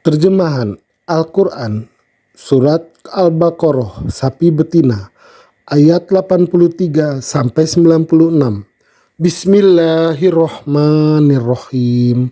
Terjemahan Al-Quran Surat Al-Baqarah Sapi Betina ayat 83 sampai 96. Bismillahirrohmanirrohim.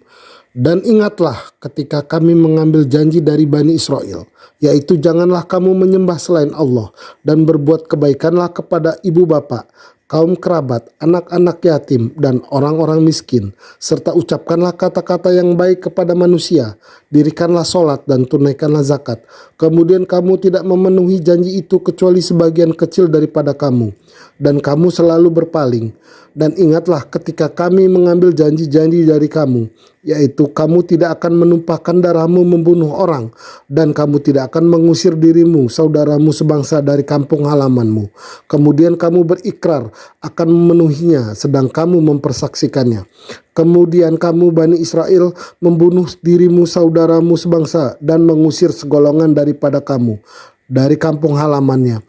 Dan ingatlah ketika kami mengambil janji dari Bani Israel, yaitu janganlah kamu menyembah selain Allah, dan berbuat kebaikanlah kepada ibu bapa, kaum kerabat, anak-anak yatim, dan orang-orang miskin, serta ucapkanlah kata-kata yang baik kepada manusia, dirikanlah sholat dan tunaikanlah zakat. Kemudian kamu tidak memenuhi janji itu kecuali sebagian kecil daripada kamu, dan kamu selalu berpaling. Dan ingatlah ketika kami mengambil janji-janji dari kamu, yaitu kamu tidak akan menumpahkan darahmu membunuh orang, dan kamu tidak akan mengusir dirimu, saudaramu sebangsa dari kampung halamanmu. Kemudian kamu berikrar akan memenuhinya, sedang kamu mempersaksikannya. Kemudian kamu Bani Israel membunuh dirimu, saudaramu sebangsa, dan mengusir segolongan daripada kamu dari kampung halamannya.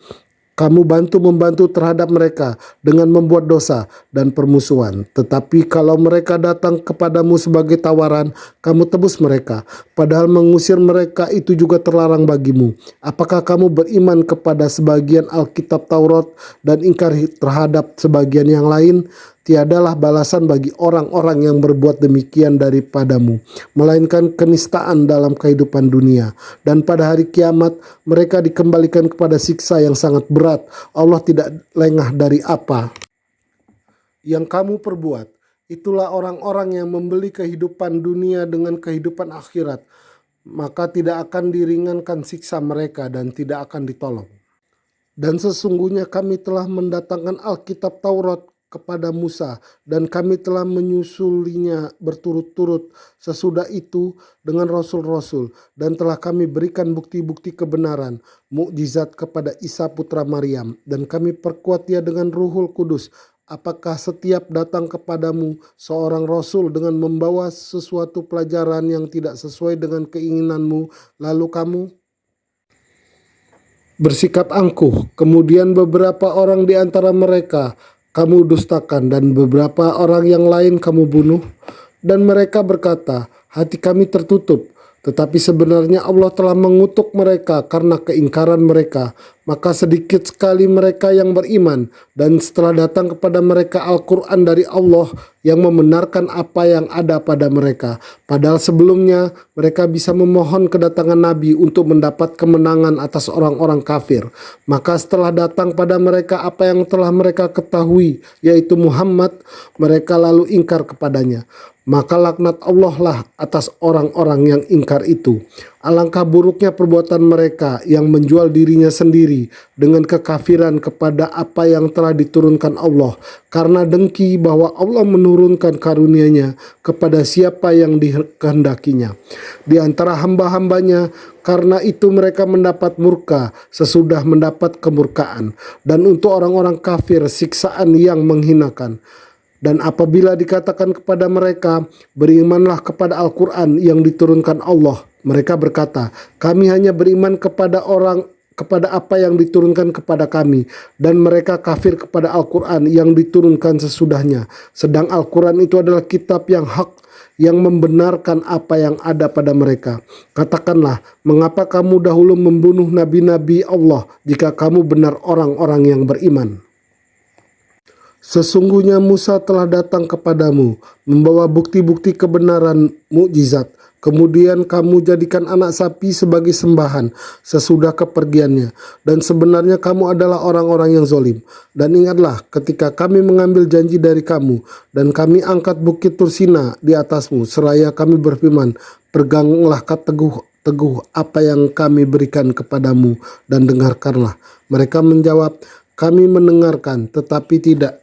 Kamu membantu terhadap mereka dengan membuat dosa dan permusuhan. Tetapi kalau mereka datang kepadamu sebagai tawaran, kamu tebus mereka. Padahal mengusir mereka itu juga terlarang bagimu. Apakah kamu beriman kepada sebagian Alkitab Taurat dan ingkar terhadap sebagian yang lain? Tiadalah balasan bagi orang-orang yang berbuat demikian daripadamu, melainkan kenistaan dalam kehidupan dunia. Dan pada hari kiamat mereka dikembalikan kepada siksa yang sangat berat. Allah tidak lengah dari apa yang kamu perbuat. Itulah orang-orang yang membeli kehidupan dunia dengan kehidupan akhirat, maka tidak akan diringankan siksa mereka dan tidak akan ditolong. Dan sesungguhnya kami telah mendatangkan Alkitab Taurat kepada Musa, dan kami telah menyusulinya berturut-turut sesudah itu dengan rasul-rasul, dan telah kami berikan bukti-bukti kebenaran, mukjizat kepada Isa putra Maryam, dan kami perkuat dia dengan Ruhul Kudus. Apakah setiap datang kepadamu seorang rasul dengan membawa sesuatu pelajaran yang tidak sesuai dengan keinginanmu, lalu kamu bersikap angkuh? Kemudian beberapa orang di antara mereka kamu dustakan, dan beberapa orang yang lain kamu bunuh. Dan mereka berkata, hati kami tertutup. Tetapi sebenarnya Allah telah mengutuk mereka karena keingkaran mereka. Maka sedikit sekali mereka yang beriman. Dan setelah datang kepada mereka Al-Quran dari Allah yang membenarkan apa yang ada pada mereka. Padahal sebelumnya mereka bisa memohon kedatangan Nabi untuk mendapat kemenangan atas orang-orang kafir. Maka setelah datang pada mereka apa yang telah mereka ketahui, yaitu Muhammad, mereka lalu ingkar kepadanya. Maka laknat Allah lah atas orang-orang yang ingkar itu. Alangkah buruknya perbuatan mereka yang menjual dirinya sendiri dengan kekafiran kepada apa yang telah diturunkan Allah, karena dengki bahwa Allah menurunkan karunia-Nya kepada siapa yang dikehendakinya di antara hamba-hambanya. Karena itu mereka mendapat murka sesudah mendapat kemurkaan, dan untuk orang-orang kafir siksaan yang menghinakan. Dan apabila dikatakan kepada mereka, berimanlah kepada Al-Quran yang diturunkan Allah, mereka berkata, kami hanya beriman kepada apa yang diturunkan kepada kami, dan mereka kafir kepada Al-Quran yang diturunkan sesudahnya. Sedang Al-Quran itu adalah kitab yang hak, yang membenarkan apa yang ada pada mereka. Katakanlah, mengapa kamu dahulu membunuh nabi-nabi Allah jika kamu benar orang-orang yang beriman? Sesungguhnya Musa telah datang kepadamu membawa bukti-bukti kebenaran, mukjizat. Kemudian kamu jadikan anak sapi sebagai sembahan sesudah kepergiannya. Dan sebenarnya kamu adalah orang-orang yang zalim. Dan ingatlah ketika kami mengambil janji dari kamu, dan kami angkat bukit Tursina di atasmu, seraya kami berfirman, peganglah teguh apa yang kami berikan kepadamu, dan dengarkanlah. Mereka menjawab, kami mendengarkan tetapi tidak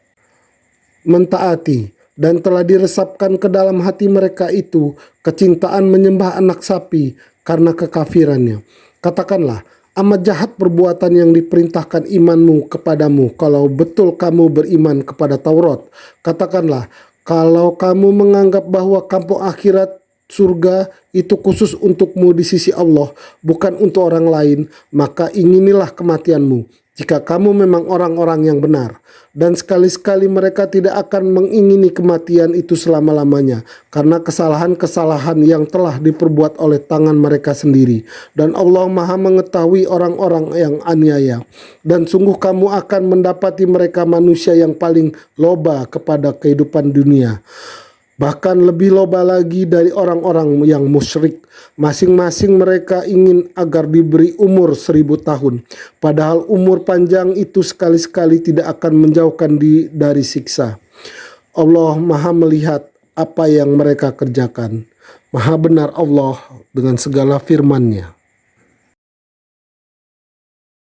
mentaati, dan telah diresapkan ke dalam hati mereka itu kecintaan menyembah anak sapi karena kekafirannya. Katakanlah, amat jahat perbuatan yang diperintahkan imanmu kepadamu kalau betul kamu beriman kepada Taurat. Katakanlah, kalau kamu menganggap bahwa kampung akhirat surga itu khusus untukmu di sisi Allah, bukan untuk orang lain, maka inginilah kematianmu. jika kamu memang orang-orang yang benar. Dan sekali-sekali mereka tidak akan mengingini kematian itu selama-lamanya, karena kesalahan-kesalahan yang telah diperbuat oleh tangan mereka sendiri. Dan Allah Maha mengetahui orang-orang yang aniaya. Dan sungguh kamu akan mendapati mereka manusia yang paling loba kepada kehidupan dunia, bahkan lebih loba lagi dari orang-orang yang musyrik. Masing-masing mereka ingin agar diberi umur 1000 tahun. Padahal umur panjang itu sekali-sekali tidak akan menjauhkan dari siksa. Allah Maha melihat apa yang mereka kerjakan. Maha benar Allah dengan segala firman-Nya.